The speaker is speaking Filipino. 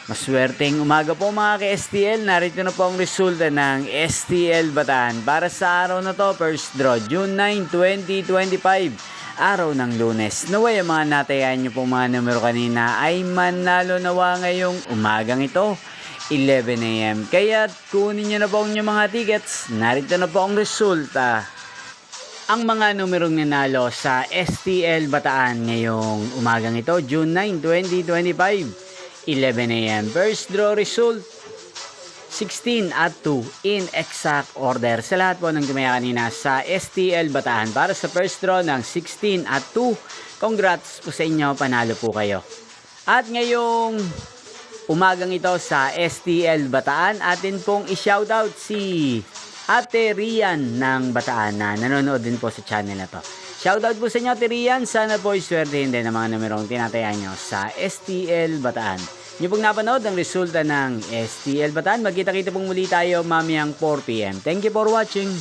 Maswerteng umaga po mga ka-STL. Narito na po ang resulta ng STL Bataan para sa araw na to, first draw, June 9, 2025. Araw ng Lunes. Naway ang mga natayan nyo pong mga numero kanina ay manalo nawa ngayong umagang ito, 11 AM. Kaya kunin nyo na po ang inyong mga tickets. Narito na po ang resulta. Ang mga numerong nanalo sa STL Bataan ngayong umagang ito, June 9, 2025. 11 AM. First draw result, 16 at 2 in exact order. Sa lahat po ng tumaya kanina sa STL Bataan para sa first draw ng 16 at 2. Congrats po sa inyo, panalo po kayo. At ngayong umagang ito sa STL Bataan, atin pong i-shoutout si Ate Rian ng Bataan na nanonood din po sa channel na to. Shoutout po sa inyo, Ate Rian. Sana po iswertehin din ang mga numerong tinatayan nyo sa STL Bataan. Nyo pong napanood ang resulta ng STL Bataan. Magkita-kita pong muli tayo mamayang 4 PM. Thank you for watching.